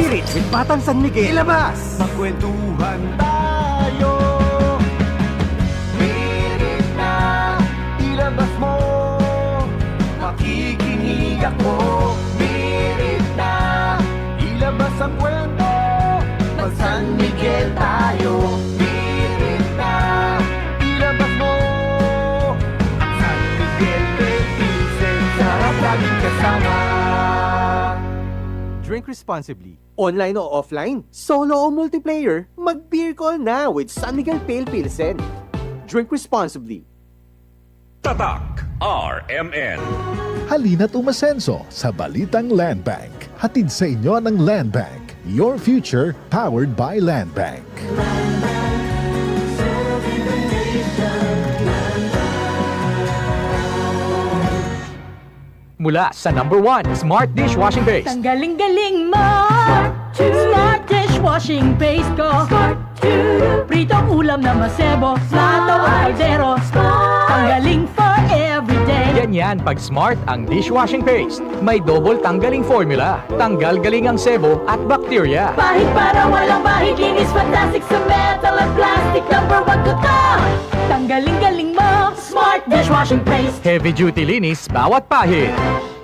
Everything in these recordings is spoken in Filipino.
Spirit with Batang San Miguel. Ilabas! Magkwentuhan tayo. Pilit na ilabas mo. Makikinig ako. Pilit na ilabas ang kwento. Mag San Miguel tayo. Pilit na ilabas mo. San Miguel Pilsen, sarap laging kasama. Drink responsibly. Online o offline, solo o multiplayer, mag-beer call na with San Miguel Pale Pilsen. Drink responsibly. Tatak RMN. Halina't umasenso sa Balitang Land Bank. Hatid sa inyo ng Land Bank. Your future powered by Land Bank. Mula sa number 1 Smart Dishwashing Base. Ang galing-galing mo! Smart dishwashing paste ko. Pritong ulam na masebo. Plato o kaldero. Tanggaling for everyday. Ganyan pag Smart ang dishwashing paste. May double tanggaling formula. Tanggal galing ang sebo at bacteria. Bahid para walang bahid. Linis fantastic sa metal at plastic. Number 1 ko to! Tanggaling-galing mo! Smart dishwashing paste. Heavy duty linis bawat pahid.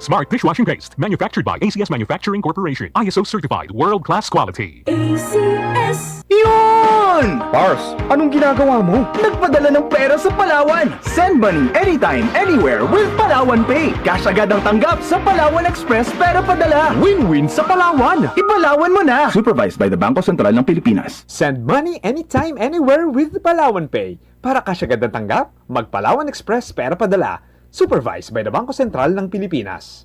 Smart Dishwashing Paste. Manufactured by ACS Manufacturing Corporation. ISO certified. World-class quality. ACS. Yun! Pars, anong ginagawa mo? Nagpadala ng pera sa Palawan. Send money anytime, anywhere with Palawan Pay. Cash agad ang tanggap sa Palawan Express pera padala. Win-win sa Palawan. Ipalawan mo na. Supervised by the Bangko Sentral ng Pilipinas. Send money anytime, anywhere with Palawan Pay. Para cash agad ang tanggap, mag-Palawan Express pera padala. Supervised by the Bangko Sentral ng Pilipinas.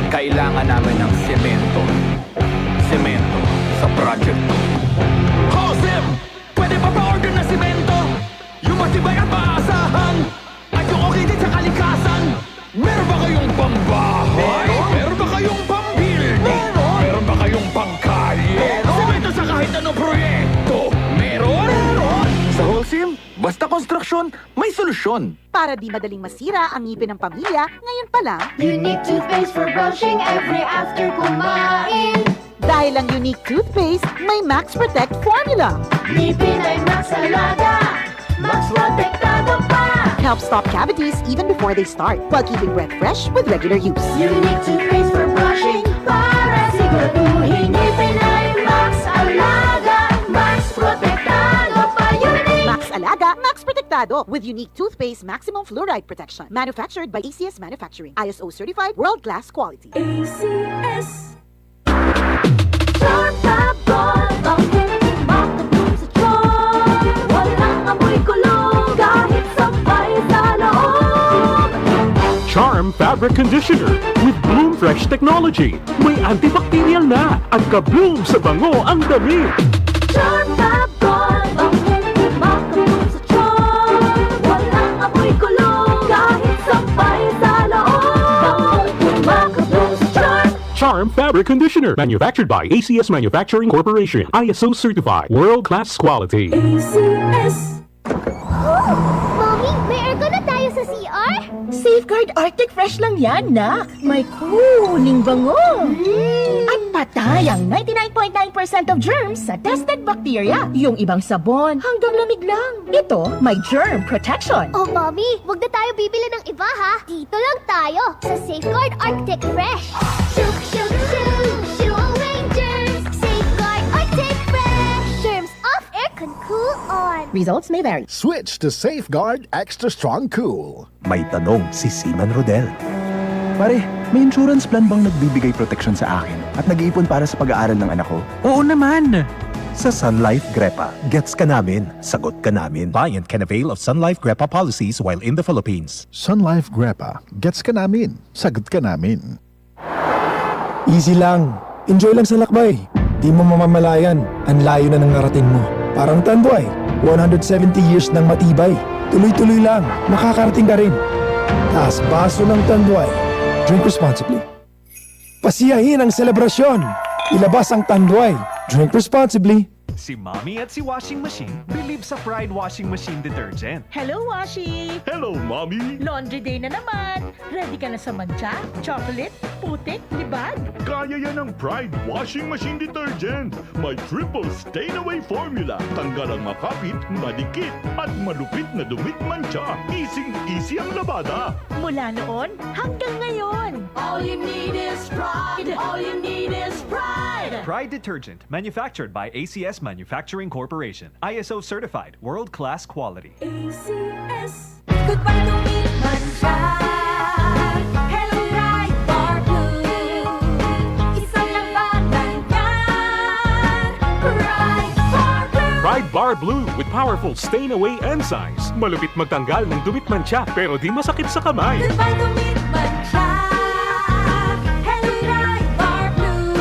Kailangan namin ng semento. Semento sa project ko. Joseph! Pwede pa pa-order na semento? Yung matibay at maasahan? At yung okay din sa kalikasan? Meron ba kayong pambahay? Meron ba kayong pambuilding? Meron ba kayong pangkalye? Semento sa kahit anong proyekto? Meron? Sa Holcim, basta konstruksyon, may solusyon. Para di madaling masira ang ngipin ng pamilya, ngayon pa lang, Unique toothpaste for brushing every after kumain. dahil ang unique toothpaste, may Max Protect formula. Ngipin ay Max Alaga. Max Protektado pa. Helps stop cavities even before they start, while keeping breath fresh with regular use. Unique toothpaste for brushing para siguraduhin ngipin ay Max Alaga. Max Protektado pa. Unique. Max Alaga, Max Protectado with unique toothpaste maximum fluoride protection. Manufactured by ACS Manufacturing. ISO certified world-class quality. ACS. Chartabon, bakit makatulong sa tiyan? Walang amoy kulong kahit sabay sa loob. Charm Fabric Conditioner with Bloom Fresh Technology. May antibacterial na at ka-bloom sa bango ang damit. Chartabon, bakit makatulong sa tiyan? Walang amoy kulong kahit sabay sa loob. Makatulong sa tiyan. Charm Fabric Conditioner. Manufactured by ACS Manufacturing Corporation. ISO certified. World-class quality. ACS. Mommy, may aircon na tayo sa CR? Safeguard Arctic Fresh lang yan, nak. May cooling bango. At patay ang 99.9% of germs sa tested bacteria. Yung ibang sabon, hanggang lamig lang. Ito, may germ protection. Oh, Mommy, wag na tayo bibili ng iba, ha? Dito lang tayo sa Safeguard Arctic Fresh. Shook, shook, shook, shoo away germs. Safeguard Arctic Fresh. Germs off, aircon cool on. Results may vary. Switch to Safeguard Extra Strong Cool. May tanong si Seaman Rodel. Pare, may insurance plan bang nagbibigay protection sa akin at nag-iipon para sa pag-aaral ng anak ko? Oo naman! Sa Sun Life Grepa, gets ka namin, sagot ka namin. Client can avail of Sun Life Grepa policies while in the Philippines. Sun Life Grepa. Gets ka namin. Sagot ka namin. Easy lang. Enjoy lang sa lakbay. Di mo mamamalayan. Ang layo na ng narating mo. Parang Tanduay. 170 years ng matibay. Tuloy-tuloy lang. Makakarating ka rin. Taas baso ng Tanduay. Drink responsibly. Pasiyahin ang selebrasyon. Ilabas ang Tanduay. Drink responsibly. Si Mommy at si Washing Machine believe sa Pride Washing Machine Detergent. Hello, Washi! Hello, Mommy! Laundry day na naman. Ready ka na sa mancha, chocolate, putik, libag? Kaya yan ng Pride Washing Machine Detergent. May triple stain-away formula. Tanggal ang makapit, madikit, at malupit na dumit mancha. Easy ang labada. Mula noon hanggang ngayon. All you need is pride. All you need is pride. Pride Detergent, manufactured by ACS Manufacturing Corporation. ISO certified, world-class quality. ACS. Goodbye to me, mancha. Hello, Pride Bar Blue. Isang labanan yan. Pride Bar Blue. Pride Bar Blue with powerful stain-away enzymes. Malupit magtanggal ng dumit mancha pero di masakit sa kamay. Goodbye to me, mancha. Hello, Pride Bar Blue.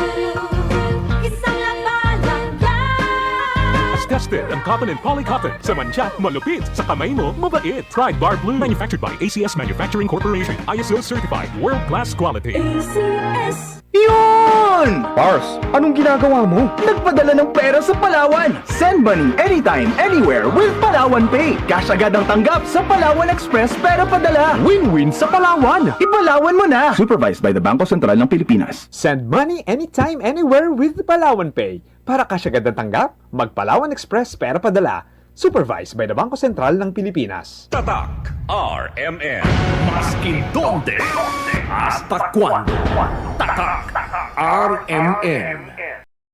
Isang labanan yan. As tested ang cotton and polycotton. Sa mancha, malupit. Sa kamay mo, mabait. Pride Bar Blue. Manufactured by ACS Manufacturing Corporation. ISO certified. World-class quality. ACS. Yun! Pars, anong ginagawa mo? Nagpadala ng pera sa Palawan. Send money anytime, anywhere with Palawan Pay. Cash agad ang tanggap sa Palawan Express pera padala. Win-win sa Palawan. Ipalawan mo na. Supervised by the Bangko Sentral ng Pilipinas. Send money anytime, anywhere with Palawan Pay. Para cash agad ang tanggap, mag-Palawan Express pera padala. Supervised by the Bangko Sentral ng Pilipinas. Tatak RMN. Maskin donde. Hasta cuando. Tatak RMN.